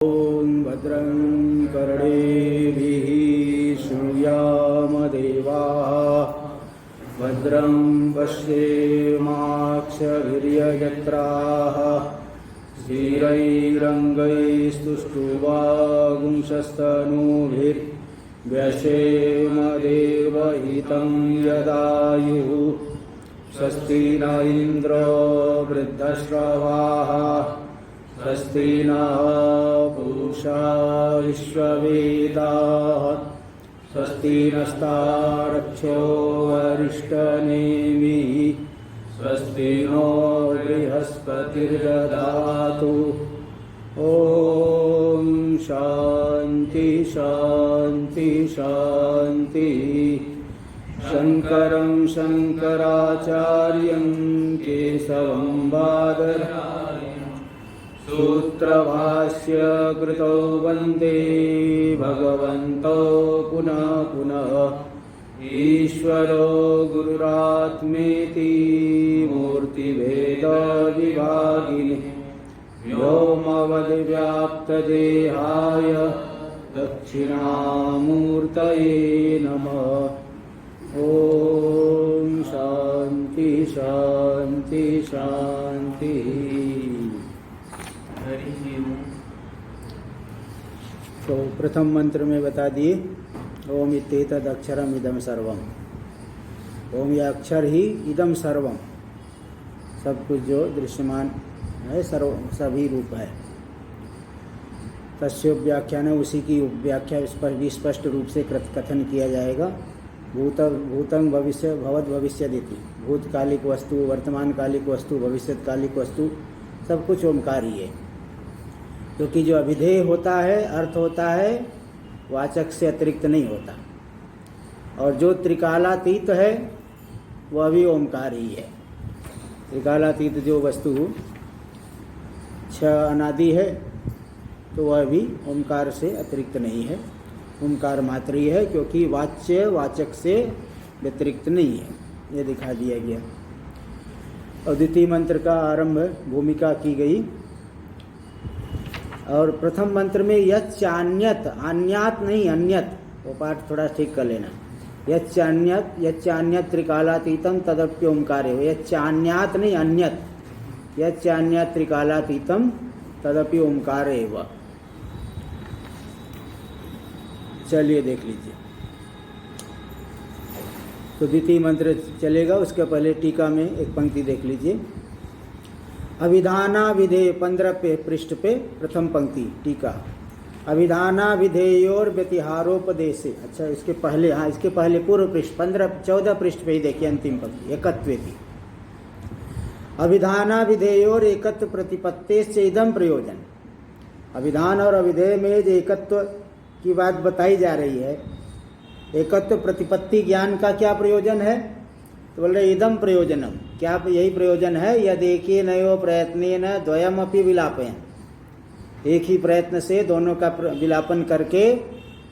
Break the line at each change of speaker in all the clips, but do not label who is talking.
ॐ भद्रं कर्णेभिः शृणुयामदेवाः भद्रं पश्येमाक्षभिर्यजत्राः स्थिरैरङ्गैस्तुष्टुवागुंसस्तनूभिर्व्यसेमदेवहितं यदायुः स्वस्ति न इन्द्रो वृद्धश्रवाः स्वस्ति नः पूषा विश्ववेदाः स्वस्ति नस्तारक्षो वरिष्ठनेमिः स्वस्ति नो बृहस्पतिर्दधातु। ॐ शान्ति शान्ति शान्ति। शङ्करं शङ्कराचार्यं केशवं बादरायणं सूत्रभाष्य कृतो वन्दे भगवन्तो पुनः पुनः। ईश्वरो गुरुरात्मेति मूर्तिभेदविभागिने व्योमवद्व्याप्तदेहाय दक्षिणामूर्तये नमः। ॐ शान्ति शान्ति शान्ति। तो प्रथम मंत्र में बता दिए ओम इत्येतद् अक्षरम इदम सर्वम। ओम यह अक्षर ही इदम सर्वम, सब कुछ जो दृश्यमान है सर्व सभी रूप है। तस्य व्याख्यान है, उसी की व्याख्या स्पष्ट रूप से कथन किया जाएगा। भूतं भविष्य भवद भविष्य देती, भूतकालिक वस्तु, वर्तमानकालिक वस्तु, भविष्यकालिक वस्तु, सब कुछ ओमकार ही है। क्योंकि जो अभिधेय होता है, अर्थ होता है, वाचक से अतिरिक्त नहीं होता। और जो त्रिकालातीत है वह भी ओमकार ही है। त्रिकालातीत जो वस्तु छह अनादि है तो वह भी ओमकार से अतिरिक्त नहीं है, ओमकार मात्र ही है। क्योंकि वाच्य वाचक से व्यतिरिक्त नहीं है, ये दिखा दिया गया। और द्वितीय मंत्र का आरंभ भूमिका की गई। और प्रथम मंत्र में यच्चान्यत, अन्यात नहीं अन्यत, वो पाठ थोड़ा ठीक कर लेना। यच्चान्यत त्रिकालातीतम तदप्य ओंकारे, यच्चान्यात नहीं अन्यत, यच्चान्यत त्रिकालातीतम तदप्य ओंकारे व। चलिए देख लीजिए। तो द्वितीय मंत्र चलेगा, उसके पहले टीका में एक पंक्ति देख लीजिए। अभिधाना विधेय 15 पृष्ठ पे प्रथम पंक्ति टीका। अभिधाना विधेयोर व्यतिहारोपदेशे। अच्छा, इसके पहले, हाँ इसके पहले पूर्व पृष्ठ 14 पृष्ठ पे ही देखिए अंतिम पंक्ति एकत्वेति। अभिधाना विधेयोर एकत्व प्रतिपत्ति से इदम प्रयोजन। अभिधान और अभिधेय में जो एकत्व की बात बताई जा रही है, एकत्व प्रतिपत्ति ज्ञान का क्या प्रयोजन है? तो बोल रहे इदम प्रयोजनम, क्या यही प्रयोजन है? यह देखिए नयो प्रयत्नेन द्वयमपि विलापयन्, एक ही प्रयत्न से दोनों का विलापन करके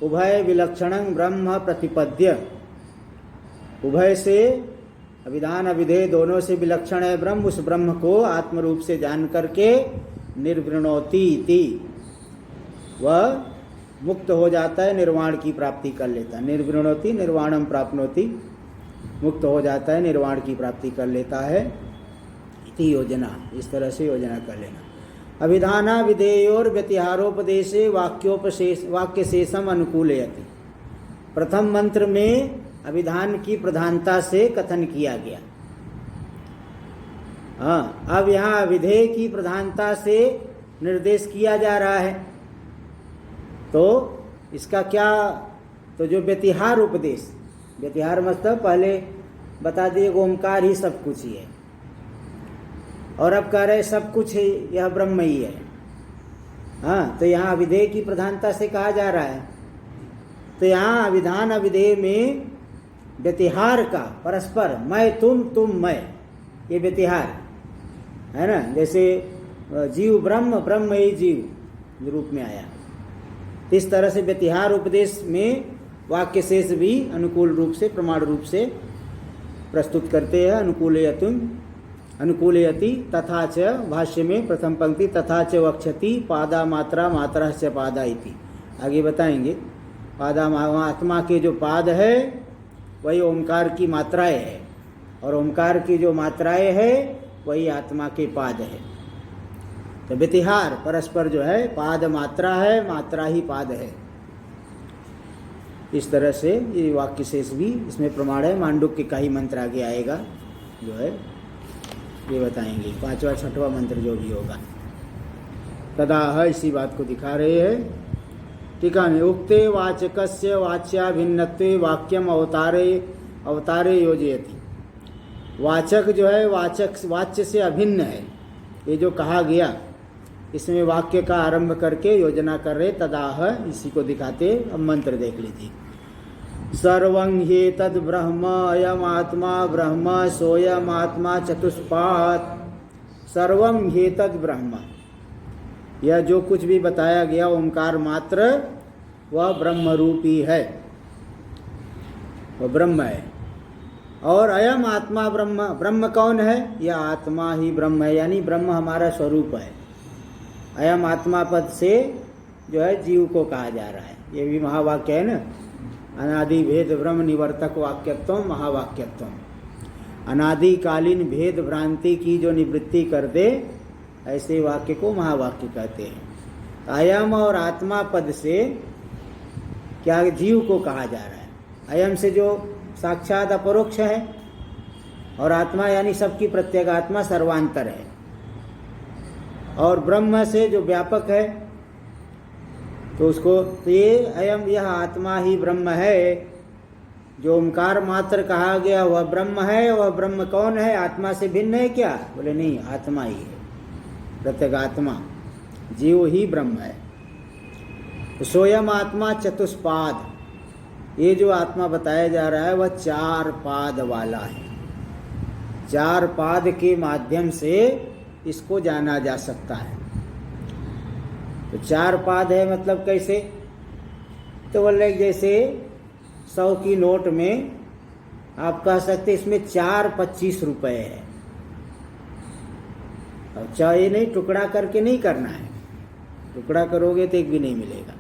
उभय विलक्षणं ब्रह्म प्रतिपद्य, उभय से अभिधान अभिधेय दोनों से विलक्षण है ब्रह्म, उस ब्रह्म को आत्म रूप से जान करके निर्वृणोति इति, वह मुक्त हो जाता है, निर्वाण की प्राप्ति कर लेता है। निर्वृणोति निर्वाणम प्राप्नोति, मुक्त हो जाता है, निर्वाण की प्राप्ति कर लेता है। इति योजना, इस तरह से योजना कर लेना। अभिधाना विधेयोर व्यतिहारोपदेशे वाक्य शेषम अनुकूलयति। प्रथम मंत्र में अभिधान की प्रधानता से कथन किया गया। हाँ, अब यहाँ अभिधेय की प्रधानता से निर्देश किया जा रहा है। तो इसका क्या, तो जो व्यतिहार उपदेश, व्यतिहार मतलब पहले बता दिए ओमकार ही सब कुछ ही है, और अब कह रहे सब कुछ ही यह ब्रह्म ही है। हाँ, तो यहाँ अभिधेय की प्रधानता से कहा जा रहा है। तो यहाँ अभिधान अभिधेय में व्यतिहार का परस्पर, मैं तुम मैं, ये व्यतिहार है ना। जैसे जीव ब्रह्म, ब्रह्म ही जीव रूप में आया, इस तरह से व्यतिहार उपदेश में वाक्य शेष भी अनुकूल रूप से, प्रमाण रूप से प्रस्तुत करते हैं। अनुकूलयतुम अनुकूलयति तथा च, भाष्य में प्रथम पंक्ति, तथा च वक्षति पादा मात्रा मात्रा च पादा इति। आगे बताएंगे पादा, आत्मा के जो पाद है वही ओंकार की मात्राएं है, और ओंकार की जो मात्राएं है वही आत्मा के पाद है। तो व्यतिहार परस्पर जो है, पाद मात्रा है, मात्रा ही पाद है। इस तरह से ये वाक्य शेष भी इसमें प्रमाण है। मांडुक्य का ही मंत्र आगे आएगा जो है ये बताएंगे, 5वां 6वां मंत्र जो भी होगा। तदाह इसी बात को दिखा रहे हैं। टीका में उक्ते वाचकस्य वाच्याभिन्नत्वे वाक्यम अवतारे योजयति। वाचक जो है वाच्य से अभिन्न है, ये जो कहा गया इसमें वाक्य का आरंभ करके योजना कर रहे। तदाह इसी को दिखाते। अब मंत्र देख लीजिए। सर्वं ह्येतद् ब्रह्म अयम आत्मा ब्रह्म सोयम आत्मा चतुष्पाद। सर्वं ह्येतद् ब्रह्म, यह जो कुछ भी बताया गया ओंकार मात्र वह ब्रह्म रूपी है, वह ब्रह्म है। और अयम आत्मा ब्रह्म, ब्रह्म कौन है? यह आत्मा ही ब्रह्म है, यानी ब्रह्म हमारा स्वरूप है। अयम आत्मा पद से जो है जीव को कहा जा रहा है। ये भी महावाक्य है ना, अनादि भेद ब्रह्म निवर्तक वाक्यत्व महावाक्यत्व। अनादिकालीन भेद भ्रांति की जो निवृत्ति कर दे ऐसे वाक्य को महावाक्य कहते हैं। अयम और आत्मा पद से क्या जीव को कहा जा रहा है। अयम से जो साक्षात अपरोक्ष है, और आत्मा यानी सबकी प्रत्यगात्मा सर्वांतर है, और ब्रह्म से जो व्यापक है, तो उसको तो ये अयम यह आत्मा ही ब्रह्म है। जो ओंकार मात्र कहा गया वह ब्रह्म है। वह ब्रह्म कौन है? आत्मा से भिन्न है क्या? बोले नहीं, आत्मा ही है, प्रत्यगात्मा, जीव ही ब्रह्म है। तो सोयम आत्मा चतुष्पाद, ये जो आत्मा बताया जा रहा है वह 4 पाद वाला है। 4 पाद के माध्यम से इसको जाना जा सकता है। तो 4 पाद है मतलब कैसे? तो बोले जैसे 100 की नोट में आप कह सकते इसमें 4 25 रुपए है। अब चाहे नहीं, टुकड़ा करके नहीं करना है, टुकड़ा करोगे तो एक भी नहीं मिलेगा।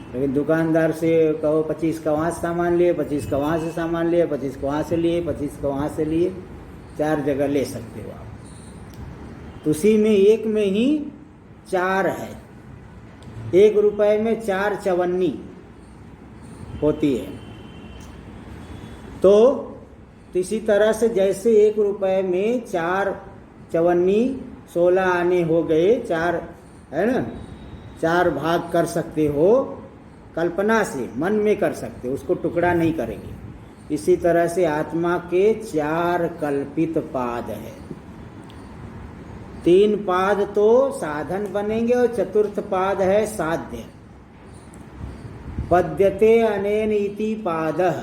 लेकिन दुकानदार से कहो 25 का वहाँ से सामान लिए, 25 का वहाँ से सामान लिए, 25 का वहाँ से लिए, 25 का वहाँ से लिए, 4 जगह ले सकते हो आप। तो उसी में एक में ही 4 है। 1 रुपए में 4 चवन्नी होती है। तो इसी तरह से जैसे 1 रुपए में 4 चवन्नी 16 आने हो गए, 4 है ना, 4 भाग कर सकते हो, कल्पना से मन में कर सकते हो, उसको टुकड़ा नहीं करेंगे। इसी तरह से आत्मा के 4 कल्पित पाद है। 3 पाद तो साधन बनेंगे और 4th पाद है साध्य। पद्यते अनेन इति पादः,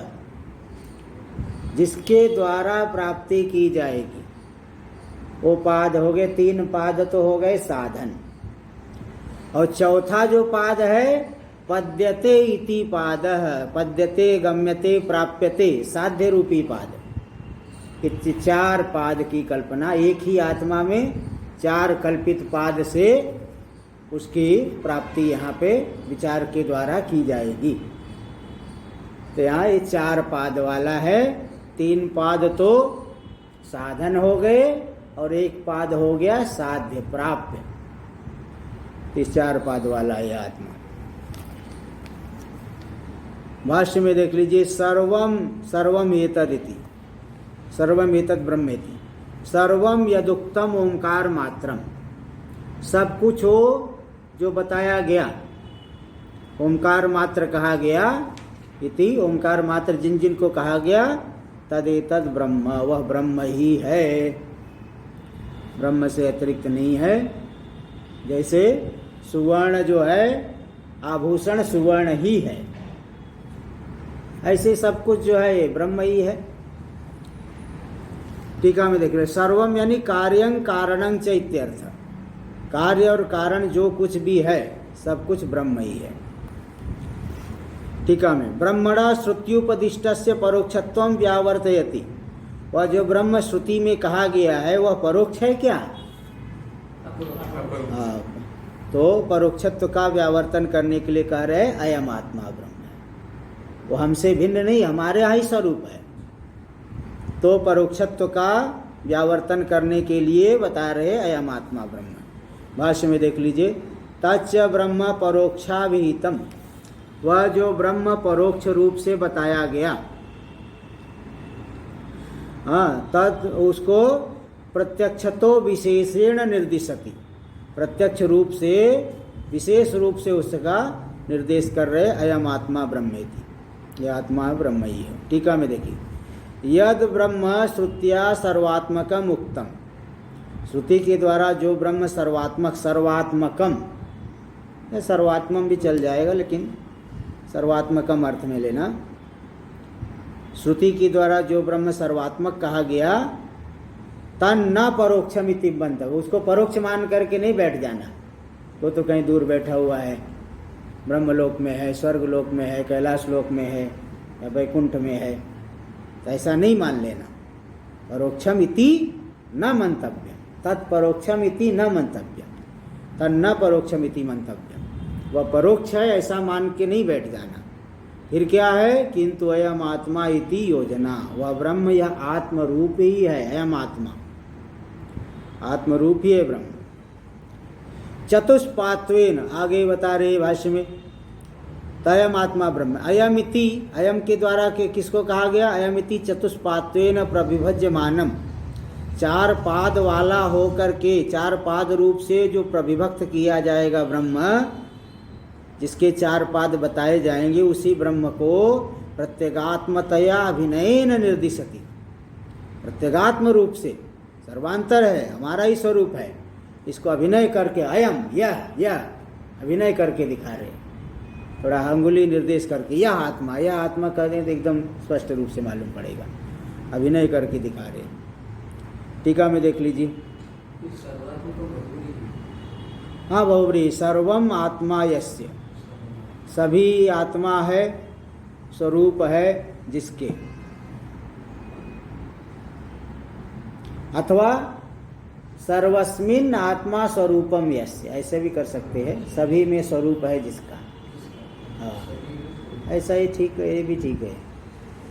जिसके द्वारा प्राप्ति की जाएगी, वो पाद हो गए। 3 पाद तो हो गए साधन, और चौथा जो पाद है पद्यते इति पादः, पद्यते गम्यते प्राप्यते, साध्य रूपी पाद। 4 पाद की कल्पना, एक ही आत्मा में 4 कल्पित पाद से उसकी प्राप्ति यहाँ पे विचार के द्वारा की जाएगी। तो यहाँ ये 4 पाद वाला है। 3 पाद तो साधन हो गए और 1 पाद हो गया साध्य प्राप्य। इस 4 पाद वाला है आत्मा। भाष्य में देख लीजिए, सर्वम सर्वम एतदिति, सर्वम एतद् ब्रह्मेति, सर्वम यदुक्तम ओंकार मात्रम, सब कुछ हो जो बताया गया, ओंकार मात्र कहा गया। इति ओंकार मात्र जिन जिन को कहा गया, तदेतद् ब्रह्म, वह ब्रह्म ही है, ब्रह्म से अतिरिक्त नहीं है। जैसे सुवर्ण जो है आभूषण सुवर्ण ही है, ऐसे सब कुछ जो है ये ब्रह्म ही है। टीका में देख रहे, सर्वम यानी कार्यं कारणं च इत्यर्थ, कार्य और कारण जो कुछ भी है सब कुछ ब्रह्म ही है। टीका में, ब्रह्मणा श्रुत्युपदिष्टस्य परोक्षत्वं व्यावर्तयति, वह जो ब्रह्म श्रुति में कहा गया है वह परोक्ष है क्या? हाँ, तो परोक्षत्व का व्यावर्तन करने के लिए कह रहे अयम आत्मा ब्रह्म है, वो हमसे भिन्न नहीं, हमारे यहाँ ही स्वरूप है। तो परोक्षत्व का व्यावर्तन करने के लिए बता रहे अयम आत्मा ब्रह्म। भाष्य में देख लीजिए, तच्च ब्रह्म परोक्षाभिहितम, वह जो ब्रह्म परोक्ष रूप से बताया गया, हाँ, तद उसको प्रत्यक्षतो विशेषेण निर्दिशति, प्रत्यक्ष रूप से विशेष रूप से उसका निर्देश कर रहे अयम आत्मा ब्रह्मेति, यह आत्मा ब्रह्म ही है। टीका में देखिए, यद ब्रह्म श्रुत्या सर्वात्मकम उक्तम, श्रुति के द्वारा जो ब्रह्म सर्वात्मक, सर्वात्मकम, सर्वात्मम भी चल जाएगा लेकिन सर्वात्मकम अर्थ में लेना, श्रुति के द्वारा जो ब्रह्म सर्वात्मक कहा गया, तन न परोक्षमिति बंधव, उसको परोक्ष मान करके नहीं बैठ जाना, वो तो कहीं दूर बैठा हुआ है, ब्रह्मलोक में है, स्वर्गलोक में है, कैलाश लोक में है या वैकुंठ में है, तो ऐसा नहीं मान लेना। परोक्षम इति न मंतव्य, तत्परोक्षम इति न मंतव्य, तन्न परोक्षम इति मंतव्य, वह परोक्ष है ऐसा मान के नहीं बैठ जाना। फिर क्या है, किंतु अयम आत्मा इति योजना, वह ब्रह्म यह आत्म रूप ही है, अयम आत्मा आत्म रूप ही है ब्रह्म। चतुष्पात्वेन, आगे बता रहे भाष्य में, तयम आत्मा ब्रह्म, अयम इति, अयम के द्वारा के किसको कहा गया, अयम इति चतुष्पात्वेन प्रविभज्यमानम, चार पाद वाला होकर के, चार पाद रूप से जो प्रविभक्त किया जाएगा ब्रह्म, जिसके चार पाद बताए जाएंगे, उसी ब्रह्म को प्रत्यगात्मतया अभिनयन निर्दिशति, प्रत्यगात्म रूप से, सर्वांतर है, हमारा ही स्वरूप है, इसको अभिनय करके अयम यह अभिनय करके दिखा रहे, थोड़ा अंगुली निर्देश करके, यह आत्मा कह दें तो एकदम स्पष्ट रूप से मालूम पड़ेगा, अभिनय करके दिखा रहे। टीका में देख लीजिए, हाँ बहुब्री, सर्वम आत्मा यस्य, सभी आत्मा है, स्वरूप है जिसके, अथवा सर्वस्मिन आत्मा स्वरूपम यस्य, ऐसे भी कर सकते हैं, सभी में स्वरूप है जिसका, हाँ ऐसा ही ठीक है, ये भी ठीक है।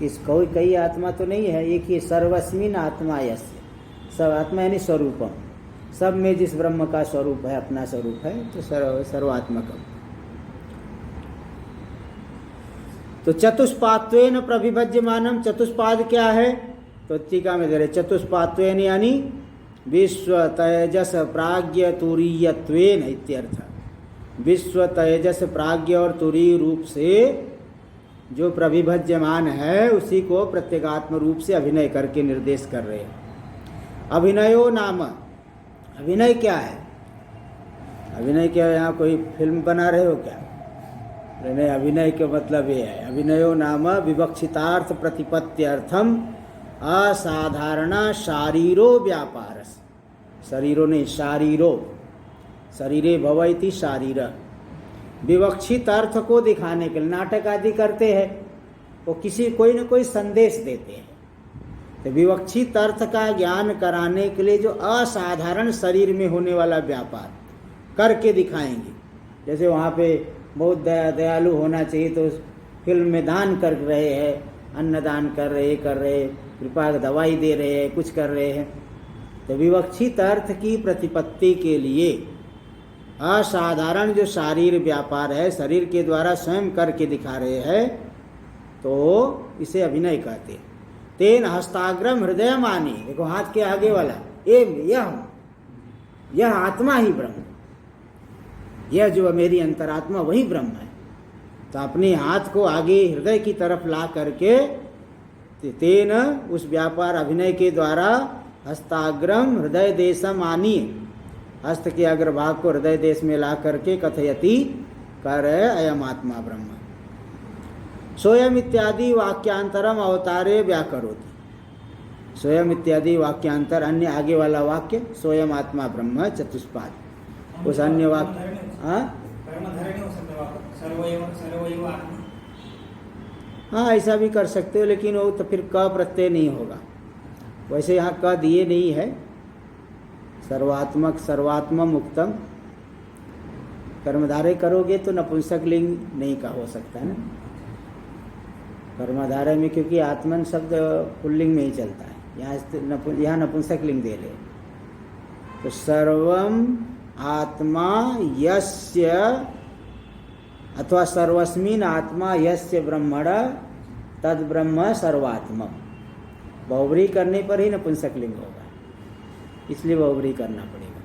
इस कोई कई आत्मा तो नहीं है, एक ही सर्वस्मिन आत्मा यस्य, सब आत्मा यानी स्वरूपम, सब में जिस ब्रह्म का स्वरूप है, अपना स्वरूप है, तो सर्वात्मकम। तो चतुष्पात्वेन प्रविभज्यमानम, चतुष्पाद क्या है, तो टीका में दे रहे, चतुष्पात्वेन यानी विश्व तेजस प्राज्ञ तुरीयत्वेन इत्यर्थ, विश्व तेजस प्राज्ञ और तुरीय रूप से जो प्रविभज्यमान है, उसी को प्रत्यगात्म रूप से अभिनय करके निर्देश कर रहे हैं। अभिनयो नाम, अभिनय क्या है, अभिनय क्या, यहाँ कोई फिल्म बना रहे हो क्या? नहीं, अभिनय का मतलब ये है, अभिनयो नाम विवक्षितार्थ प्रतिपत्त्यर्थम असाधारण शारीरो व्यापारस, शरीरो नहीं शारीरो, शरीरे भव इति शारीर, विवक्षित अर्थ को दिखाने के लिए नाटक आदि करते हैं, वो किसी कोई न कोई संदेश देते हैं, तो विवक्षित अर्थ का ज्ञान कराने के लिए जो असाधारण शरीर में होने वाला व्यापार करके दिखाएंगे। जैसे वहाँ पे बहुत दयालु होना चाहिए, तो फिल्म में दान कर रहे हैं, अन्नदान कर रहे, कृपा दवाई दे रहे हैं, कुछ कर रहे हैं, तो विवक्षित अर्थ की प्रतिपत्ति के लिए असाधारण जो शारीर व्यापार है, शरीर के द्वारा स्वयं करके दिखा रहे हैं, तो इसे अभिनय कहते हैं। तेन हस्ताग्रम हृदय मानी, देखो हाथ के आगे वाला, यह आत्मा ही ब्रह्म, यह जो मेरी अंतरात्मा वही ब्रह्म है। तो अपने हाथ को आगे हृदय की तरफ ला करके, तेन उस व्यापार अभिनय के द्वारा हस्ताग्रम हृदय देशम आनी, हस्त के अग्रभाग को हृदय देश में ला करके कथयति कर अयम आत्मा ब्रह्म, स्वयं इत्यादि वाक्यांतरम अवतारे व्याकरोति, स्वयं इत्यादि वाक्यांतर, अन्य आगे वाला वाक्य स्वयं आत्मा ब्रह्म चतुष्पाद, उस अन्य वाक्य हाँ ऐसा भी कर सकते हो, लेकिन वो तो फिर क प्रत्यय नहीं होगा, वैसे यहाँ क दिए नहीं है, सर्वात्मक सर्वात्म मुक्तम। कर्मधारय करोगे तो नपुंसक लिंग नहीं का हो सकता है ना, कर्मधारय में, क्योंकि आत्मन शब्द पुल्लिंग में ही चलता है। यहाँ नपुंसक लिंग दे रहे। तो सर्वम आत्मा यस्य अथवा सर्वस्मिन आत्मा यस्य ब्रह्मण तद ब्रह्म सर्वात्म। बहुब्री करने पर ही नपुंसक लिंग होगा, इसलिए बहुब्री करना पड़ेगा।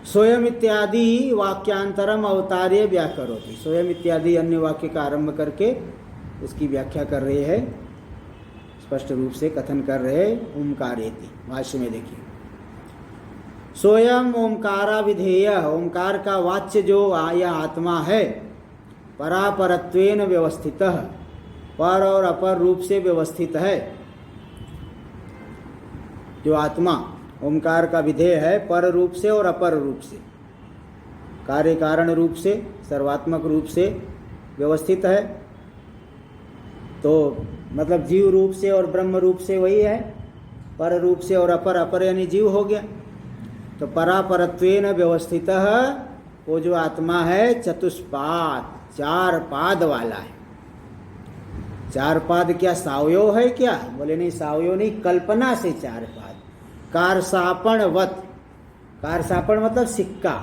स्वयं इत्यादि वाक्यांतरम अवतार्य व्याकरोति। स्वयं इत्यादि अन्य वाक्य का आरंभ करके उसकी व्याख्या कर रहे हैं, स्पष्ट रूप से कथन कर रहे हैं। ओंकारेति भाष्य में देखिए, स्वयं ओंकारा विधेय, ओंकार का वाच्य जो यह आत्मा है, परापरत्वेन व्यवस्थित, पर और अपर रूप से व्यवस्थित है। जो आत्मा ओंकार का विधेय है, पर रूप से और अपर रूप से, कार्य कारण रूप से, सर्वात्मक रूप से व्यवस्थित है। तो मतलब जीव रूप से और ब्रह्म रूप से वही है, पर रूप से और अपर, अपर यानी जीव हो गया। तो परापरत्वेन व्यवस्थित, वो जो आत्मा है चतुष्पाद, चार पाद वाला है। चार पाद क्या सावयव है क्या? बोले नहीं, सावयव नहीं, कल्पना से चार पाद। कारसापणवत, कारसापण मतलब सिक्का,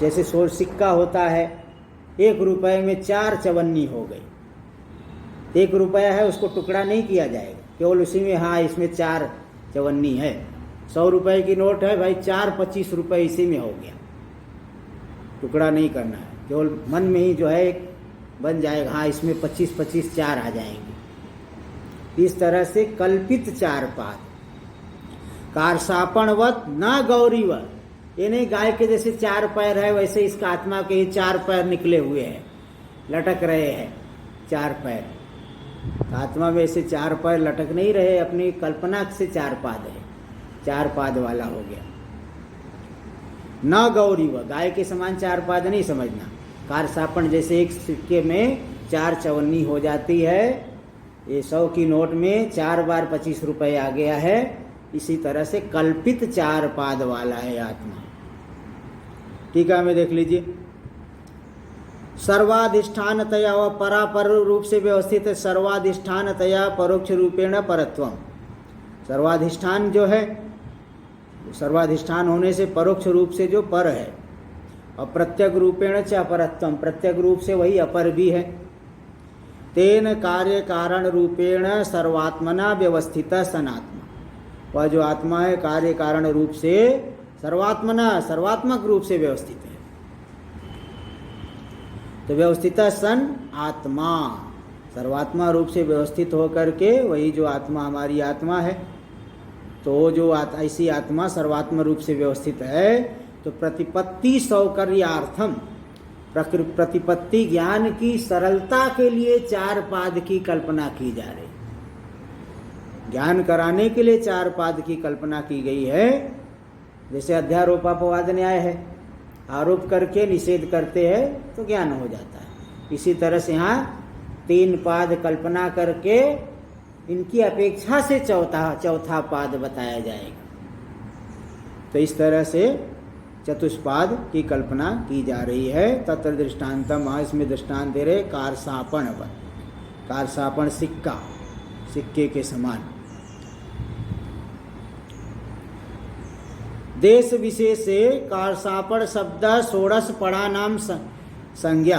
जैसे सिक्का होता है, 1 रुपए में 4 चवन्नी हो गई। 1 रुपया है, उसको टुकड़ा नहीं किया जाएगा, केवल उसी में हाँ इसमें 4 चवन्नी है। 100 रुपए की नोट है भाई, 4 25 रुपए इसी में हो गया, टुकड़ा नहीं करना है, केवल मन में ही जो है एक बन जाएगा, हाँ इसमें 25 25 4 आ जाएंगे। इस तरह से कल्पित चार पाद। कारसापणवत न गौरीवत, ये नहीं गाय के जैसे 4 पैर है वैसे इसका आत्मा के ही 4 पैर निकले हुए हैं, लटक रहे हैं 4 पैर। आत्मा में ऐसे 4 पैर लटक नहीं रहे, अपनी कल्पना से 4 पाद है, 4 पाद वाला हो गया। न गौरीव, गाय के समान 4 पाद नहीं समझना। कारसापण जैसे एक सिक्के में 4 चवन्नी हो जाती है, ये 100 की नोट में 4 बार 25 रुपए आ गया है, इसी तरह से कल्पित 4 पाद वाला है आत्मा। टीका में देख लीजिए, सर्वाधिष्ठानतया व परापर रूप से व्यवस्थित है। सर्वाधिष्ठानतया परोक्ष रूपेण परत्वम, सर्वाधिष्ठान जो है, सर्वाधिष्ठान होने से परोक्ष रूप से जो पर है, और प्रत्यक रूपेण च अपरत्वम, प्रत्यक रूप से वही अपर भी है। तेन कार्य कारण रूपेण सर्वात्मना व्यवस्थित सनात्मा, वह जो आत्मा है कार्य कारण रूप से सर्वात्मना, सर्वात्मक रूप से व्यवस्थित है। तो व्यवस्थित सन आत्मा, सर्वात्मा रूप से व्यवस्थित होकर के वही जो आत्मा हमारी आत्मा है। तो जो ऐसी आत्मा सर्वात्म रूप से व्यवस्थित है, तो प्रतिपत्ति सौकर्यार्थम, प्रतिपत्ति ज्ञान की सरलता के लिए 4 पाद की कल्पना की जा रही। ज्ञान कराने के लिए 4 पाद की कल्पना की गई है। जैसे अध्यारोपापवाद न्याय है, आरोप करके निषेध करते हैं तो ज्ञान हो जाता है। इसी तरह से यहाँ 3 पाद कल्पना करके इनकी अपेक्षा से चौथा पाद बताया जाएगा। तो इस तरह से चतुष्पाद की कल्पना की जा रही है। तत्र दृष्टान्तम, इसमें दृष्टांत दे रहे कारसापण, कारसापण सिक्का, सिक्के के समान। देश विशेष से कारसापण शब्द 16 पड़ा नाम संज्ञा।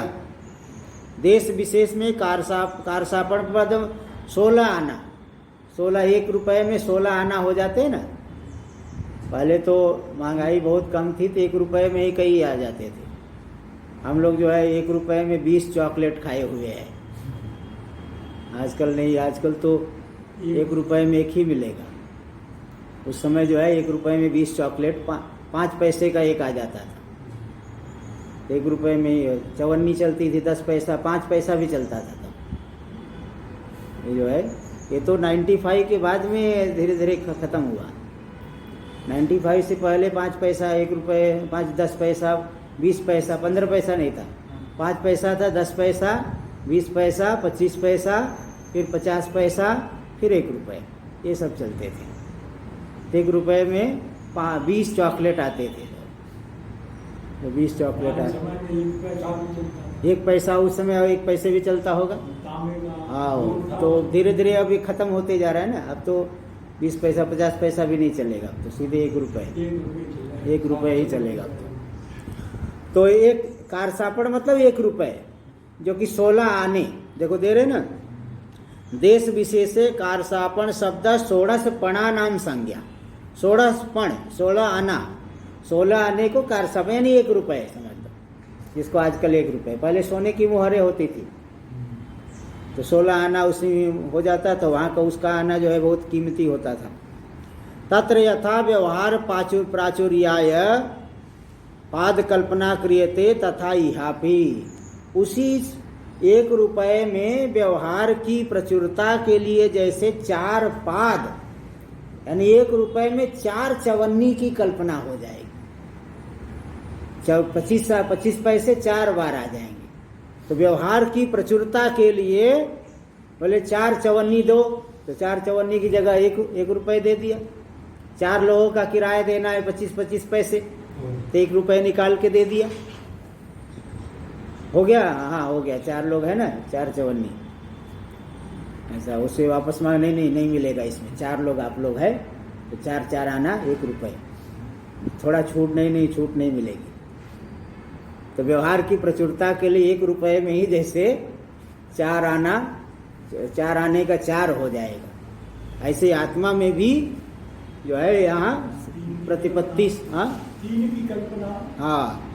देश विशेष में कारसापण पद 16 आना, 16 1 रुपए में 16 आना हो जाते हैं ना। पहले तो महंगाई बहुत कम थी तो 1 रुपए में ही कई आ जाते थे। हम लोग जो है 1 रुपए में 20 चॉकलेट खाए हुए हैं। आजकल नहीं, आजकल तो 1 रुपए में 1 ही मिलेगा। उस समय जो है 1 रुपए में 20 चॉकलेट 5 पैसे का एक आ जाता था। 1 रुपए में चवन्नी चलती थी, 10 पैसा, 5 पैसा भी चलता था। तो ये जो है, ये तो 95 के बाद में धीरे धीरे ख़त्म हुआ। 95 से पहले 5 पैसा, 1 रुपए, 5 10 पैसा, 20 पैसा, 15 पैसा नहीं था, 5 पैसा था, 10 पैसा, 20 पैसा, 25 पैसा, फिर 50 पैसा, फिर 1 रुपये, ये सब चलते थे। 1 रुपये में 20 चॉकलेट आते थे। तो 20 चॉकलेट आते, 1 पैसा उस समय, और 1 पैसे भी चलता होगा। हाँ, तो धीरे धीरे अभी ख़त्म होते जा रहा है ना। अब तो 20 पैसा 50 पैसा भी नहीं चलेगा, तो सीधे 1 रुपये, 1 रुपये ही चलेगा। तो एक कारसापण मतलब 1 रुपये, जो कि 16 आने, देखो दे रहे ना, देश विशेषे कारसापण शब्द 16 पणा नाम संज्ञा। 16 पण, 16 आना, 16 आने को कारसापण यानी 1 रुपये समझ लो, जिसको आजकल 1 रुपये, पहले सोने की मुहरें होती थी, तो 16 आना उसी हो जाता, तो वहाँ का उसका आना जो है बहुत कीमती होता था। तत्र यथा व्यवहार प्राचुर्याय पाद कल्पना क्रियते तथा इहापि, उसी 1 रुपये में व्यवहार की प्रचुरता के लिए जैसे 4 पाद, यानी 1 रुपये में 4 चवन्नी की कल्पना हो जाएगी। 25 पैसे 4 बार आ जाएंगे। तो व्यवहार की प्रचुरता के लिए बोले 4 चवन्नी दो, तो 4 चवन्नी की जगह 1 रुपये दे दिया। 4 लोगों का किराया देना है 25 पैसे, तो 1 रुपये निकाल के दे दिया, हो गया। हाँ हो गया, 4 लोग है ना, 4 चवन्नी ऐसा। उससे वापस मांग, नहीं मिलेगा इसमें, 4 लोग आप लोग है, तो 4 आना 1 रुपये, थोड़ा छूट नहीं छूट नहीं मिलेगी। तो व्यवहार की प्रचुरता के लिए 1 रुपये में ही जैसे 4 आने का 4 हो जाएगा, ऐसे आत्मा में भी जो है यहाँ प्रतिपत्ति, हाँ
3 की कल्पना,
हाँ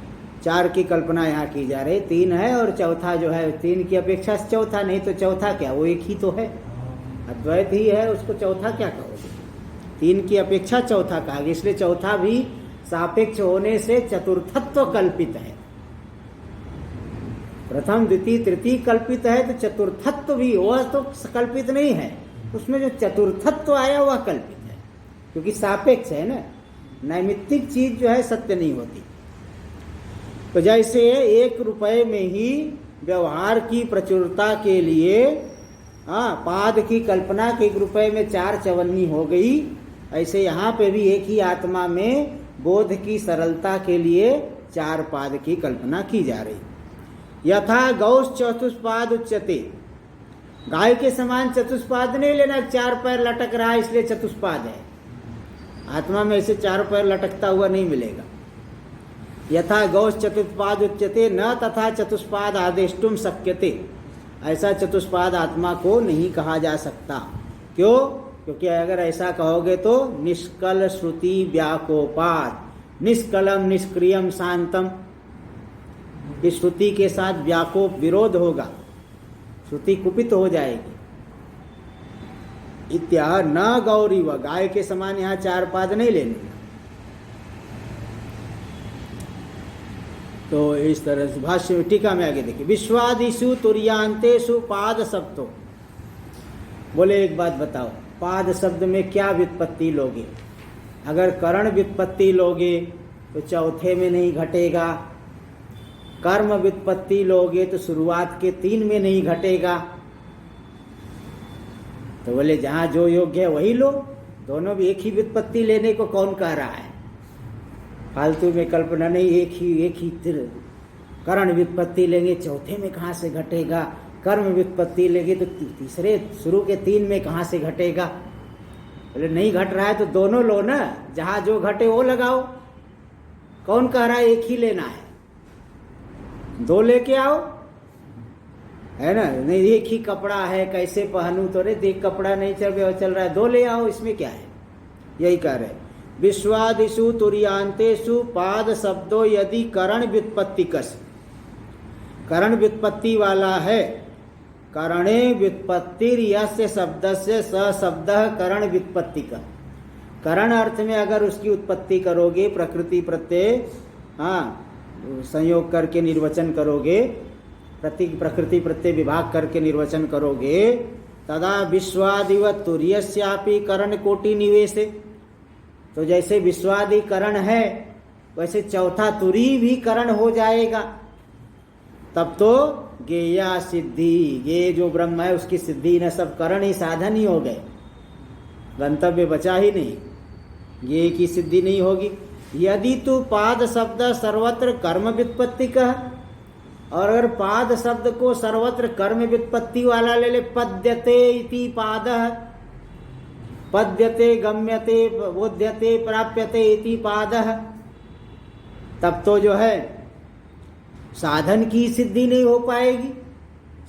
4 की कल्पना यहाँ की जा रही। 3 है और चौथा जो है 3 की अपेक्षा से चौथा, नहीं तो चौथा क्या, वो एक ही तो है, अद्वैत ही है, उसको चौथा क्या कहोगे। 3 की अपेक्षा चौथा कहा गया, इसलिए चौथा भी सापेक्ष होने से चतुर्थत्व कल्पित है। प्रथम द्वितीय तृतीय कल्पित है, तो चतुर्थत्व भी वह तो कल्पित नहीं है, उसमें जो चतुर्थत्व आया वह कल्पित है, क्योंकि सापेक्ष है ना, नैमित्तिक चीज जो है सत्य नहीं होती। तो जैसे 1 रुपये में ही व्यवहार की प्रचुरता के लिए पाद की कल्पना के 1 रुपये में 4 चवन्नी हो गई, ऐसे यहाँ पे भी एक ही आत्मा में बोध की सरलता के लिए 4 पाद की कल्पना की जा रही। यथा गौश चतुष्पाद उच्यते, गाय के समान चतुष्पाद नहीं लेना, 4 पैर लटक रहा है इसलिए चतुष्पाद है, आत्मा में ऐसे 4 पैर लटकता हुआ नहीं मिलेगा। यथा गौश चतुष्पाद उच्यते न तथा चतुष्पाद आदेष्टुम शक्यते, ऐसा चतुष्पाद आत्मा को नहीं कहा जा सकता। क्यों? क्योंकि अगर ऐसा कहोगे तो निष्कल श्रुति व्याकोपात, निष्कलम निष्क्रियम शांतम, इस श्रुति के साथ व्याकोप विरोध होगा, श्रुति कुपित हो जाएगी। इत्या न गौरी व, गाय के समान यहाँ 4 पाद नहीं लेने। तो इस तरह से भाष्य में टीका में आगे देखिए, विश्वादिषु तुर्यांतेषु पाद शब्दों, बोले एक बात बताओ, पाद शब्द में क्या व्युत्पत्ति लोगे? अगर करण व्युत्पत्ति लोगे तो चौथे में नहीं घटेगा, कर्म व्युत्पत्ति लोगे तो शुरुआत के 3 में नहीं घटेगा। तो बोले जहां जो योग्य है वही लो, दोनों भी एक ही व्युत्पत्ति लेने को कौन कह रहा है? फालतू में कल्पना नहीं, एक ही करण व्युत्पत्ति लेंगे, चौथे में कहाँ से घटेगा? कर्म व्युत्पत्ति लेंगे तो तीसरे शुरू के 3 में कहाँ से घटेगा? बोले नहीं घट रहा है तो दोनों लो ना, जहां जो घटे वो लगाओ। कौन कह रहा है एक ही लेना है? 2 लेके आओ, है ना। नहीं एक ही कपड़ा है कैसे पहनूं, तो रे देख कपड़ा नहीं चल रहा है, 2 ले आओ, इसमें क्या है? यही कह रहे। विश्वादिषु तुर्यांतेषु पाद शब्दों यदि करण व्युत्पत्ति कस, करण व्युत्पत्ति वाला है, करणे व्युत्पत्तिर यस्य शब्दस्य स शब्दः करण व्युत्पत्ति का, करण अर्थ में अगर उसकी उत्पत्ति करोगे, प्रकृति प्रत्यय संयोग करके निर्वचन करोगे, प्रकृति प्रत्यय विभाग करके निर्वचन करोगे, तदा विश्वादिवत तुर्यस्यापि करण कोटि निवेशे, तो जैसे विश्वादि करण है वैसे चौथा तुरी भी करण हो जाएगा। तब तो ज्ञेया सिद्धि, ये जो ब्रह्म है उसकी सिद्धि न सब करण ही साधन ही हो गए, गंतव्य बचा ही नहीं, ये की सिद्धि नहीं होगी। यदि तू पाद शब्द सर्वत्र कर्म व्युत्पत्ति कह, और अगर पाद शब्द को सर्वत्र कर्म व्युत्पत्ति वाला ले ले, पद्यते इति पादः, पद्यते गम्यते बोध्यते प्राप्यते इति पादः, तब तो जो है साधन की सिद्धि नहीं हो पाएगी,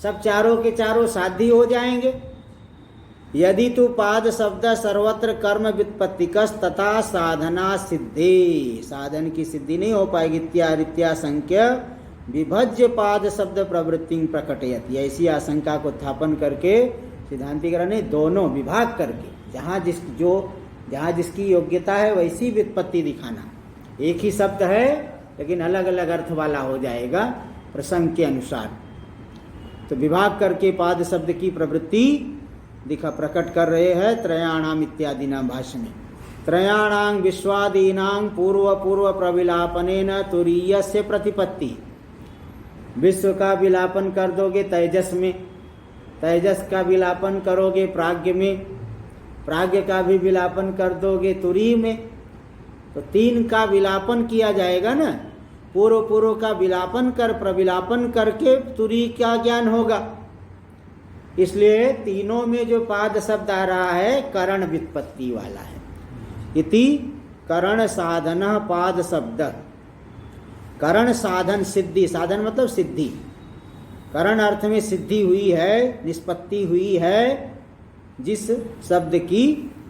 सब चारों के चारों साध्य हो जाएंगे। यदि तू पाद शब्द सर्वत्र कर्म व्युत्पत्तिकस् तथा साधना सिद्धि, साधन की सिद्धि नहीं हो पाएगी। इत्या संख्य विभज्य पाद शब्द प्रवृत्ति प्रकटयति, ऐसी आशंका को स्थापन करके सिद्धांतिकरण ने दोनों विभाग करके जहाँ जिसकी योग्यता है वैसी व्युत्पत्ति दिखाना। एक ही शब्द है लेकिन अलग अलग अर्थ वाला हो जाएगा प्रसंग के अनुसार, तो विभाग करके पाद शब्द की प्रवृत्ति प्रकट कर रहे हैं। त्रयाणाम इत्यादि नाम भाष्य में, त्रयाणां विश्वादीनां पूर्व पूर्व प्रविलापनेन तुरीयस्य प्रतिपत्ति, विश्व का विलापन कर दोगे तेजस में, तेजस का विलापन करोगे प्राज्ञ में, प्राज्ञ का भी विलापन कर दोगे तुरी में, तो तीन का विलापन किया जाएगा ना। पूर्व पूर्व का विलापन कर प्रविलापन करके तुरी का ज्ञान होगा। इसलिए तीनों में जो पाद शब्द आ रहा है करण व्युत्पत्ति वाला है। इति करण साधन पाद शब्द, करण साधन सिद्धि, साधन मतलब सिद्धि, करण अर्थ में सिद्धि हुई है, निष्पत्ति हुई है जिस शब्द की,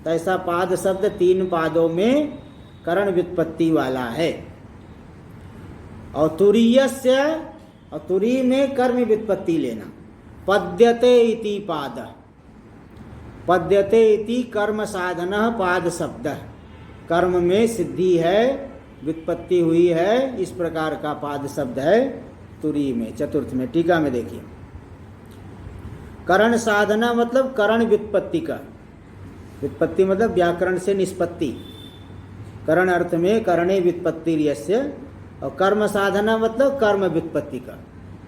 तैसा पाद शब्द तीन पादों में करण व्युत्पत्ति वाला है। और तुरीयस्य, और तुरी में कर्म व्युत्पत्ति लेना। पद्यते इति पाद, पद्यते इति कर्म साधन पाद शब्द, कर्म में सिद्धि है, व्युत्पत्ति हुई है, इस प्रकार का पाद शब्द है तुरी में। चतुर्थ में टीका में देखिए, करण साधना मतलब करण व्युत्पत्ति का, व्युत्पत्ति मतलब व्याकरण से निष्पत्ति, करण अर्थ में करणे व्युत्पत्ति यस्य, और कर्म साधना मतलब कर्म व्युत्पत्ति का,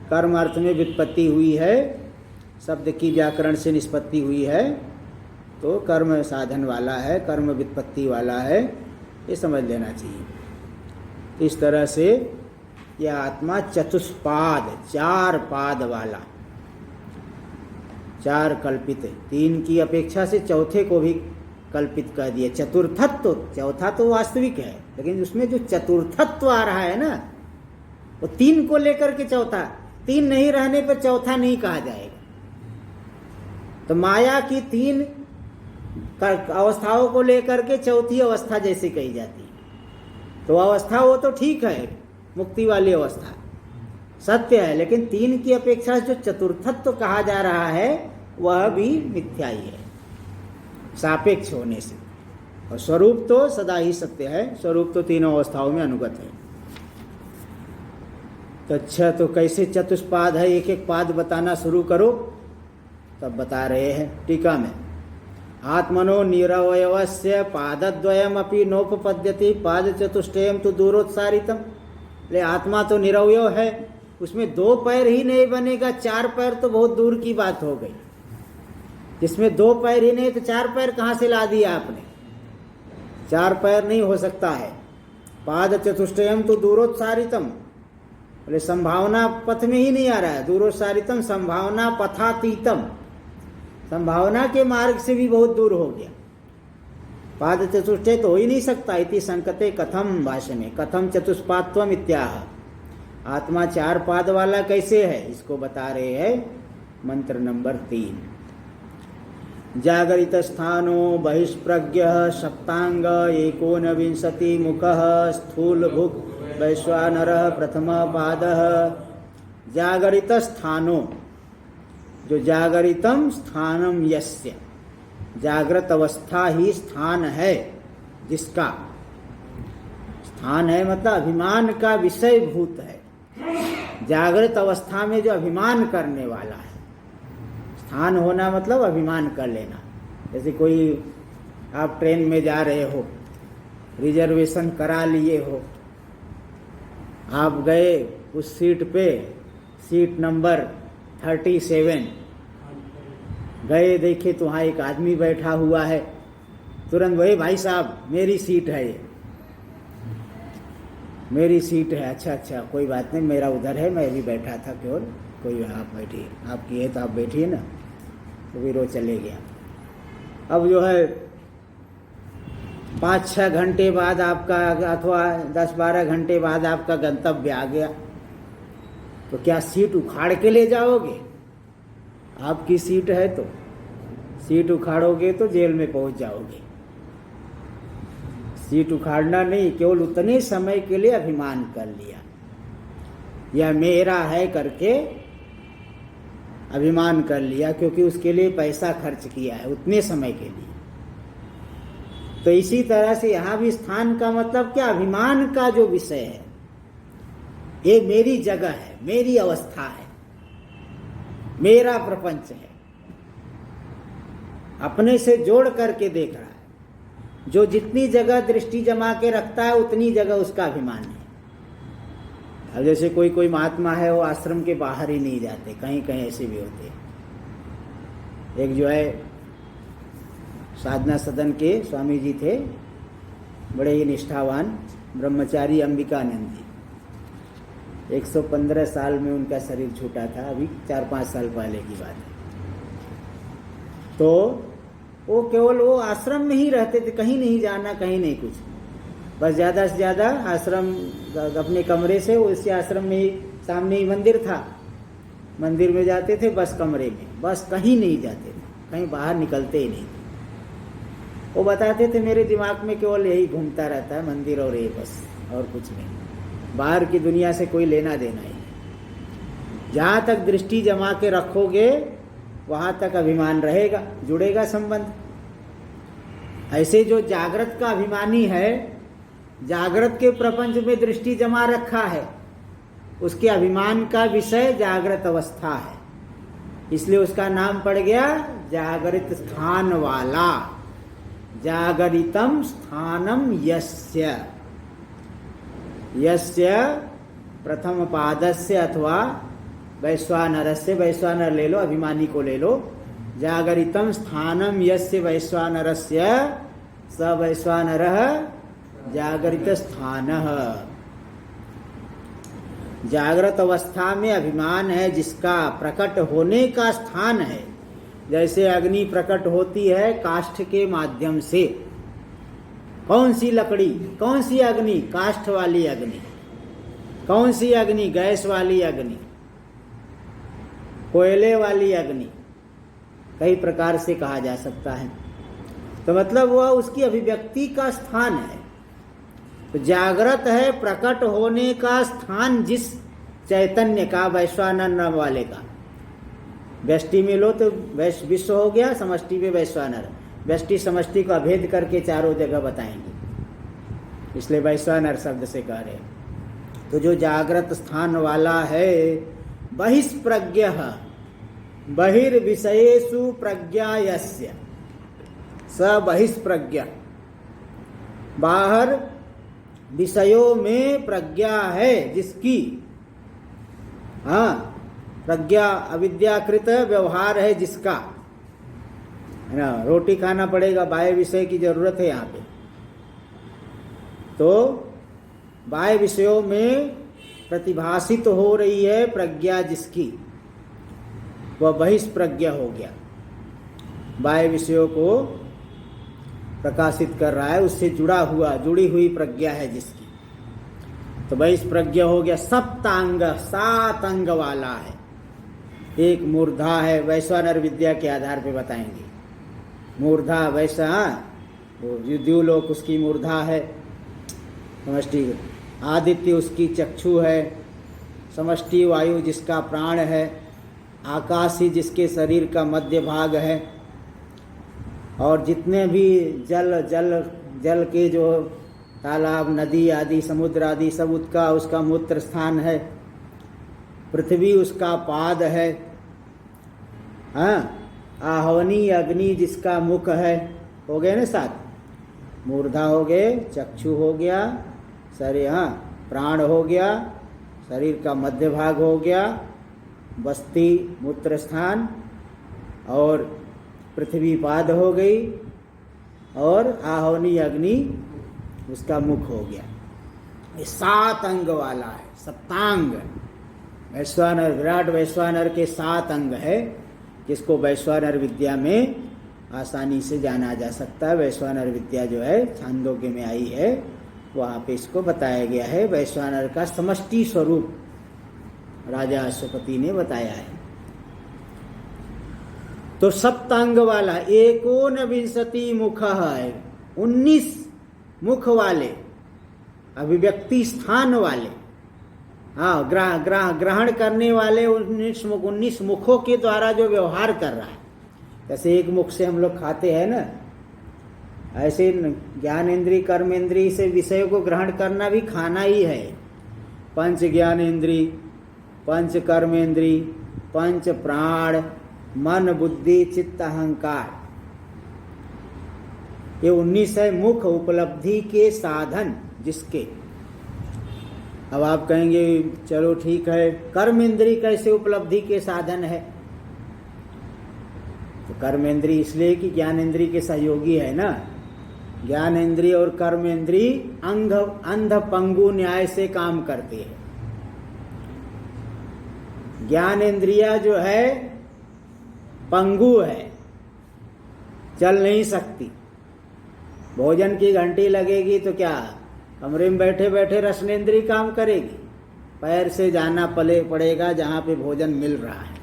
कर्म अर्थ में व्युत्पत्ति हुई है, शब्द की व्याकरण से निष्पत्ति हुई है, तो कर्म साधन वाला है, कर्म व्युत्पत्ति वाला है, ये समझ लेना चाहिए। इस तरह से यह आत्मा चतुष्पाद, चार पाद वाला, चार कल्पित, तीन की अपेक्षा से चौथे को भी कल्पित कर दिया। चतुर्थत्व, चौथा तो वास्तविक है, लेकिन उसमें जो चतुर्थत्व आ रहा है ना, वो तीन को लेकर के चौथा, तीन नहीं रहने पर चौथा नहीं कहा जाएगा। तो माया की तीन अवस्थाओं को लेकर के चौथी अवस्था जैसे कही जाती है, तो अवस्था वो तो ठीक है, मुक्ति वाली अवस्था सत्य है, लेकिन तीन की अपेक्षा जो चतुर्थत्व कहा जा रहा है वह भी मिथ्या ही है सापेक्ष होने से, और स्वरूप तो सदा ही सत्य है, स्वरूप तो तीनों अवस्थाओं में अनुगत है। तो अच्छा, तो कैसे चतुष्पाद है, एक एक पाद बताना शुरू करो, तब बता रहे हैं टीका में। आत्मनो निरवयवस्य पादद्वयमपि नोपपद्यति पाद चतुष्टयम तो दूरोत्सारितम, ले आत्मा तो निरवय है, उसमें दो पैर ही नहीं बनेगा, चार पैर तो बहुत दूर की बात हो गई। जिसमें दो पैर ही नहीं तो चार पैर कहाँ से ला दिया आपने, चार पैर नहीं हो सकता है। पाद चतुष्टयम तो दूरोत्सारितम, बोले संभावना पथ में ही नहीं आ रहा है, दूरोत्सारितम संभावना पथातीतम, संभावना के मार्ग से भी बहुत दूर हो गया। पाद चतुष्टय तो हो ही नहीं सकता। इति संकते कथम, भाष्य में कथम चतुष्पात्वम इत्याह, आत्मा चार पाद वाला कैसे है, इसको बता रहे हैं मंत्र नंबर 3। जागरित स्थानो बहिष्प्रज्ञ सप्तांग 19 मुखः स्थूल भुक् वैश्वानरः प्रथम पादः। जागरित स्थानो, जो जागरितम स्थानम यस्य, जागृत अवस्था ही स्थान है जिसका, स्थान है मतलब अभिमान का विषय भूत है, जागृत अवस्था में जो अभिमान करने वाला है। स्थान होना मतलब अभिमान कर लेना। जैसे कोई आप ट्रेन में जा रहे हो, रिजर्वेशन करा लिए हो, आप गए उस सीट पे, सीट नंबर 37 गए, देखे तो वहाँ एक आदमी बैठा हुआ है। तुरंत वही, भाई साहब मेरी सीट है, ये मेरी सीट है। अच्छा अच्छा, कोई बात नहीं, मेरा उधर है, मैं भी बैठा था केवल, कोई आप बैठिए, आपकी है तो आप बैठिए ना। तो फिर वो चले गया। अब जो है 5-6 घंटे बाद आपका, अथवा 10-12 घंटे बाद आपका गंतव्य आ गया, तो क्या सीट उखाड़ के ले जाओगे? आपकी सीट है तो सीट उखाड़ोगे तो जेल में पहुंच जाओगे। सीट उखाड़ना नहीं, केवल उतने समय के लिए अभिमान कर लिया, यह मेरा है करके अभिमान कर लिया, क्योंकि उसके लिए पैसा खर्च किया है उतने समय के लिए। तो इसी तरह से यहां भी स्थान का मतलब क्या? अभिमान का जो विषय है, ये मेरी जगह है, मेरी अवस्था है, मेरा प्रपंच है, अपने से जोड़ करके देख रहा है। जो जितनी जगह दृष्टि जमा के रखता है उतनी जगह उसका अभिमान है। अब जैसे कोई कोई महात्मा है, वो आश्रम के बाहर ही नहीं जाते, कहीं कहीं ऐसे भी होते हैं। एक जो है साधना सदन के स्वामी जी थे, बड़े ही निष्ठावान ब्रह्मचारी अंबिकानंद जी। 115 साल में उनका शरीर छूटा था, अभी 4-5 साल पहले की बात है। तो वो केवल वो आश्रम में ही रहते थे, कहीं नहीं जाना, कहीं नहीं कुछ, बस ज़्यादा से ज़्यादा आश्रम अपने कमरे से, उसी आश्रम में ही सामने ही मंदिर था, मंदिर में जाते थे, बस कमरे में, बस कहीं नहीं जाते थे, कहीं बाहर निकलते ही नहीं थे। वो बताते थे मेरे दिमाग में केवल यही घूमता रहता है, मंदिर और ये, बस और कुछ नहीं, बाहर की दुनिया से कोई लेना देना ही नहीं। जहाँ तक दृष्टि जमा के रखोगे वहाँ तक अभिमान रहेगा, जुड़ेगा संबंध। ऐसे जो जागृत का अभिमानी है, जागृत के प्रपंच में दृष्टि जमा रखा है, उसके अभिमान का विषय जागृत अवस्था है, इसलिए उसका नाम पड़ गया जागृत स्थान वाला। जागरितम स्थानम यस्य, यस्य प्रथम पादस्य अथवा वैश्वानरस्य, वैश्वानर ले लो, अभिमानी को ले लो। जागरितम स्थानम यस्य वैश्वानरस्य स वैश्वानरः जागरित स्थानः। जागृत अवस्था में अभिमान है जिसका प्रकट होने का स्थान है। जैसे अग्नि प्रकट होती है काष्ठ के माध्यम से। कौन सी लकड़ी, कौन सी अग्नि? काष्ठ वाली अग्नि। कौन सी अग्नि? गैस वाली अग्नि, कोयले वाली अग्नि, कई प्रकार से कहा जा सकता है। तो मतलब वह उसकी अभिव्यक्ति का स्थान है। तो जागृत है प्रकट होने का स्थान जिस चैतन्य का, वैश्वानर वाले का। व्यष्टि में लो तो विश्व हो गया, समष्टि में वैश्वानर। व्यष्टि समष्टि का भेद करके चारों जगह बताएंगे, इसलिए वैश्वानर शब्द से कह रहे। तो जो जागृत स्थान वाला है, बहिष्प्रज्ञ, बहिर्विषयेषु प्रज्ञा यस्य, स बहिष्प्रज्ञ, बाहर विषयों में प्रज्ञा है जिसकी, हाँ, प्रज्ञा अविद्याकृत व्यवहार है जिसका, है ना। रोटी खाना पड़ेगा, बाह्य विषय की जरूरत है यहाँ पे। तो बाह्य विषयों में प्रतिभाषित हो रही है प्रज्ञा जिसकी, वह बहिष्प्रज्ञ हो गया। बाह्य विषयों को प्रकाशित कर रहा है, उससे जुड़ी हुई प्रज्ञा है जिसकी, तो बहिष्प्रज्ञ हो गया। सप्तांग, 7 अंग वाला है। एक मूर्धा है, वैश्वानर विद्या के आधार पे बताएंगे। मूर्धा वैसा, वो द्युलोक उसकी मूर्धा है, समष्टि आदित्य उसकी चक्षु है, समष्टि वायु जिसका प्राण है, आकाश ही जिसके शरीर का मध्य भाग है, और जितने भी जल के जो तालाब, नदी आदि, समुद्र आदि सब उसका मूत्र स्थान है। पृथ्वी उसका पाद है, हाँ। आहवनी अग्नि जिसका मुख है। हो गए ना 7? मूर्धा हो गए, चक्षु हो गया, शरीर, हाँ, प्राण हो गया, शरीर का मध्य भाग हो गया, बस्ती मूत्र स्थान, और पृथ्वी पाद हो गई, और आहोनी अग्नि उसका मुख हो गया। ये 7 अंग वाला है, सप्तांग। वैश्वानर, विराट वैश्वानर के 7 अंग है, जिसको वैश्वानर विद्या में आसानी से जाना जा सकता है। वैश्वानर विद्या जो है छांदोग्य में आई है, वहाँ पे इसको बताया गया है। वैश्वानर का समष्टि स्वरूप राजा अश्वपति ने बताया है। तो सप्तांग वाला 19 मुख है, 19 मुख वाले, अभिव्यक्ति स्थान वाले, हाँ, ग्रहण करने वाले 19 मुखों के द्वारा जो व्यवहार कर रहा है। जैसे एक मुख से हम लोग खाते हैं ना, ऐसे ज्ञानेन्द्रिय कर्मेंद्रिय से विषय को ग्रहण करना भी खाना ही है। पंच ज्ञानेन्द्रिय, पंच कर्मेंद्रिय, पंच प्राण, मन बुद्धि चित्त अहंकार, ये 19 है मुख उपलब्धि के साधन जिसके। अब आप कहेंगे चलो ठीक है, कर्मेंद्रिय कैसे उपलब्धि के साधन है? तो कर्मेंद्रिय इसलिए कि ज्ञानेन्द्रिय के सहयोगी है ना। ज्ञानेन्द्रिय और कर्मेंद्रिय अंध पंगु न्याय से काम करते हैं। ज्ञानेन्द्रिया जो है पंगु है, चल नहीं सकती। भोजन की घंटी लगेगी तो क्या कमरे में बैठे बैठे रसनेन्द्रिय काम करेगी? पैर से जाना पड़ेगा जहाँ पे भोजन मिल रहा है,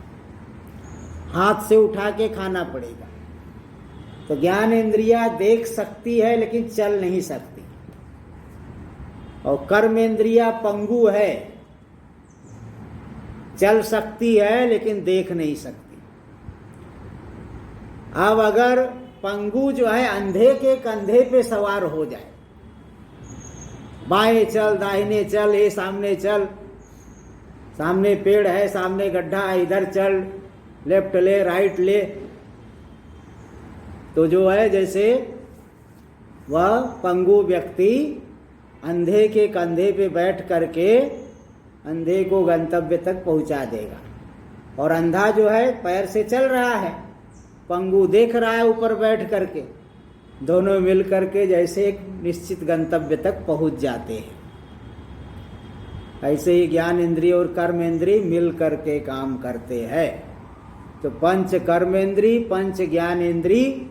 हाथ से उठा के खाना पड़ेगा। तो ज्ञान इंद्रिया देख सकती है लेकिन चल नहीं सकती, और कर्म इंद्रिया पंगु है, चल सकती है लेकिन देख नहीं सकती। अब अगर पंगु जो है अंधे के कंधे पे सवार हो जाए, बाएं चल दाहिने चल, ये सामने चल, सामने पेड़ है सामने गड्ढा है इधर चल, लेफ्ट ले राइट ले, तो जो है जैसे वह पंगु व्यक्ति अंधे के कंधे पे बैठ करके अंधे को गंतव्य तक पहुंचा देगा। और अंधा जो है पैर से चल रहा है, पंगु देख रहा है ऊपर बैठ करके, दोनों मिल करके जैसे एक निश्चित गंतव्य तक पहुंच जाते हैं। ऐसे ही ज्ञान इंद्रिय और कर्म इंद्रिय मिल करके काम करते हैं। तो पंच कर्म इंद्रिय, पंच ज्ञान इंद्रिय,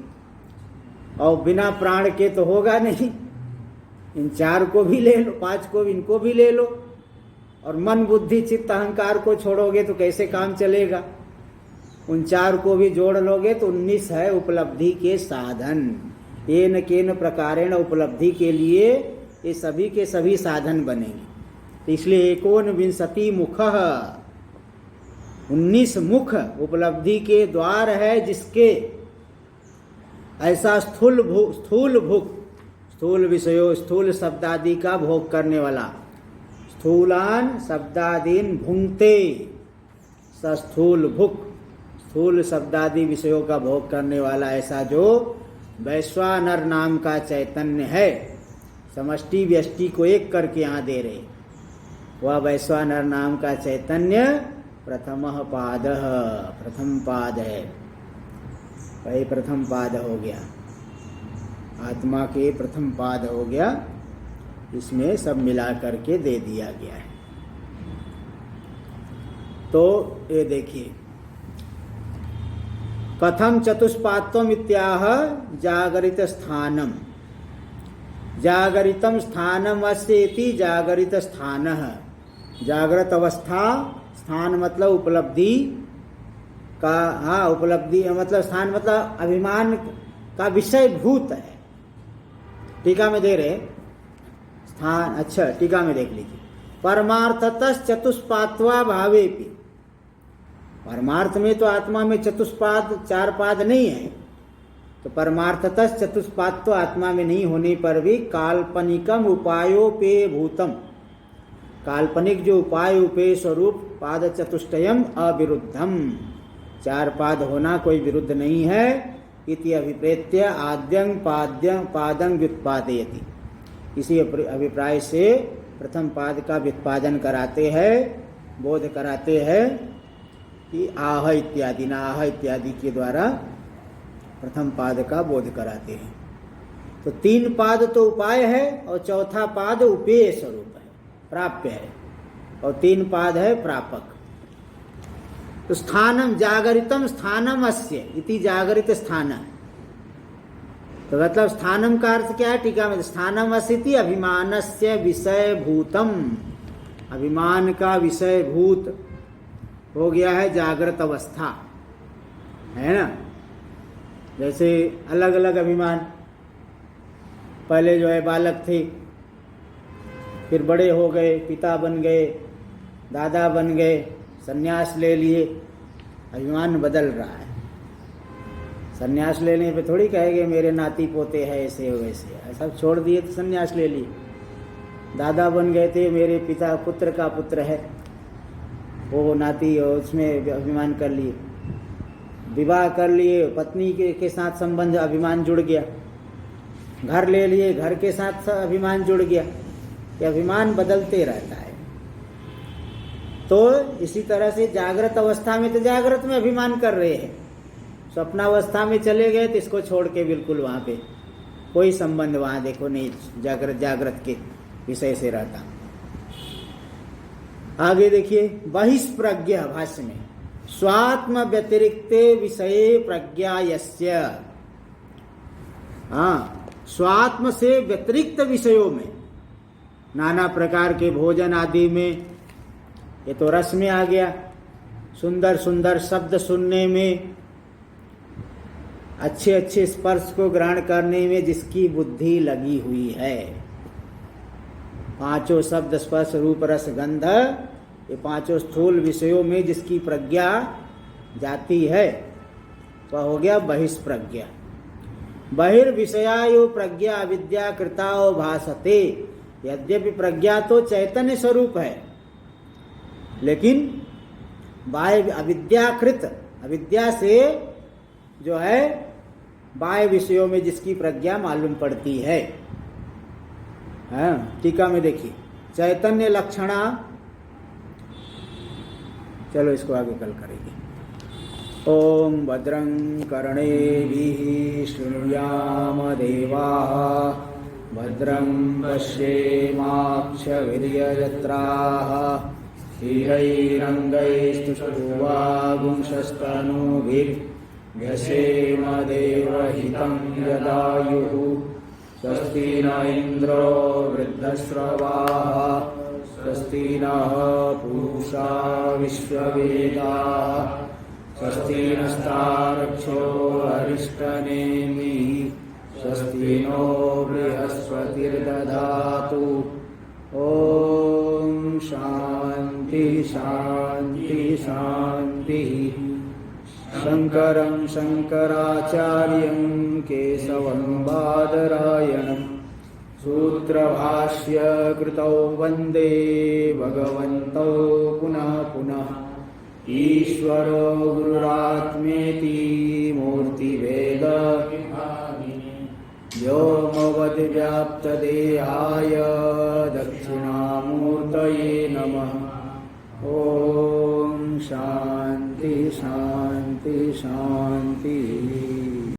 और बिना प्राण के तो होगा नहीं। इन 4 को भी ले लो, 5 को इनको भी ले लो, और मन बुद्धि चित्त अहंकार को छोड़ोगे तो कैसे काम चलेगा? उन 4 को भी जोड़ लोगे तो 19 है उपलब्धि के साधन। येन केन प्रकारेण उपलब्धि के लिए ये सभी के सभी साधन बनेंगे। तो इसलिए 19 मुख, 19 मुख उपलब्धि के द्वार है जिसके। ऐसा स्थूल भुक, स्थूल विषयों स्थूल शब्दादि का भोग करने वाला, स्थूलान शब्दादीन भुंगते सस्थूल भुक, स्थूल शब्दादि विषयों का भोग करने वाला ऐसा जो वैश्वानर नाम का चैतन्य है, समष्टि व्यष्टि को एक करके यहाँ दे रहे, वह वैश्वानर नाम का चैतन्य प्रथमः पादः, प्रथम पाद है। वही प्रथम पाद हो गया, आत्मा के प्रथम पाद हो गया। इसमें सब मिला करके दे दिया गया है। तो ये देखिए, कथम चतुष्पात्वम इत्याह जागरित स्थानम, जागरितम स्थानम अस्येति जागरित स्थानः। जागृत अवस्था, स्थान मतलब उपलब्धि का, हाँ उपलब्धि मतलब स्थान मतलब अभिमान का विषय भूत है। टीका में दे रहे स्थान, अच्छा टीका में देख लीजिए। परमार्थतः चतुष्पात्वा भावेपि, परमार्थ में तो आत्मा में चतुष्पाद 4 पाद नहीं है, तो परमार्थतः चतुष्पाद आत्मा में नहीं होने पर भी काल्पनिकम उपायोपेय भूतम, काल्पनिक जो उपाय उपेय स्वरूप पाद चतुष्टयम अविरुद्धम, 4 पाद होना कोई विरुद्ध नहीं है। इति अभिप्रेत्य आद्यं पादं व्युत्पादयति, इसी अभिप्राय से प्रथम पाद का व्युत्पादन कराते हैं, बोध कराते हैं। कि आह इत्यादि नाह इत्यादि के द्वारा प्रथम पाद का बोध कराते हैं। तो 3 पाद तो उपाय है और चौथा पाद उपेय स्वरूप है, प्राप्य है, और 3 पाद है प्रापक। तो स्थानम जागरितम स्थानम अस्य इति जागरित स्थान। तो मतलब स्थानम का अर्थ क्या है? टीका में स्थानम अस्ति अभिमानस्य विषय भूतम, अभिमान का विषय भूत हो गया है जागृत अवस्था, है ना। जैसे अलग अलग अभिमान, पहले जो है बालक थे, फिर बड़े हो गए, पिता बन गए, दादा बन गए, संन्यास ले लिए, अभिमान बदल रहा है। संन्यास लेने पे थोड़ी कहेंगे मेरे नाती पोते हैं ऐसे वैसे, सब छोड़ दिए तो संन्यास ले लिए। दादा बन गए थे, मेरे पिता पुत्र का पुत्र है, वो नाती और उसमें अभिमान कर लिए। विवाह कर लिए, पत्नी के साथ संबंध अभिमान जुड़ गया। घर ले लिए, घर के साथ अभिमान जुड़ गया। ये अभिमान बदलते रहता है। तो इसी तरह से जागृत अवस्था में तो जागृत में अभिमान कर रहे हैं, स्वप्नावस्था में चले गए तो इसको छोड़ के बिल्कुल वहां पे कोई संबंध वहां देखो नहीं जागृत के विषय से रहता। आगे देखिए बहिष्प्रज्ञा भाष्य में स्वात्म व्यतिरिक्त विषय प्रज्ञा यस्य। स्वात्म से व्यतिरिक्त विषयों में, नाना प्रकार के भोजन आदि में, ये तो रस में आ गया, सुंदर सुंदर शब्द सुनने में, अच्छे अच्छे स्पर्श को ग्रहण करने में जिसकी बुद्धि लगी हुई है। 5 शब्द स्पर्श रूप रस गंध, ये 5 स्थूल विषयों में जिसकी प्रज्ञा जाती है वह हो गया बहिष्प्रज्ञा। बहिर्विषयायो प्रज्ञा अविद्या कृताओ भासते। यद्यपि प्रज्ञा तो चैतन्य स्वरूप है, लेकिन बाह्य अविद्याकृत, अविद्या से जो है बाह्य विषयों में जिसकी प्रज्ञा मालूम पड़ती है। टीका में देखिए चैतन्य लक्षणा, चलो इसको आगे कल करेंगे। ओम भद्रं कर्णेभिः शृणुयाम देवाः, भद्रं पश्येमाक्षभिर्यजत्राः, स्थिरैरङ्गैस्तुष्टुवागुंशस्तनूभिर्व्यसेम देवहितं यदायुः। स्वस्ति न इन्द्रो वृद्धश्रवाः, स्वस्ति नः पूषा विश्ववेदाः, स्वस्ति नस्तार्क्ष्यो अरिष्टनेमिः, स्वस्ति नो बृहस्पतिर्दधातु। ओम शांति शांति शांति। शंकरं शंकराचार्यं केशवं बादरायणं सूत्रभाष्य कृतौ वंदे भगवन्तौ पुनः पुनः। ईश्वरो गुरुरात्मेति मूर्तिभेद व्योमवद्व्याप्तदेहाय दक्षिणामूर्तये नमः। ओम शांति शांति शांति।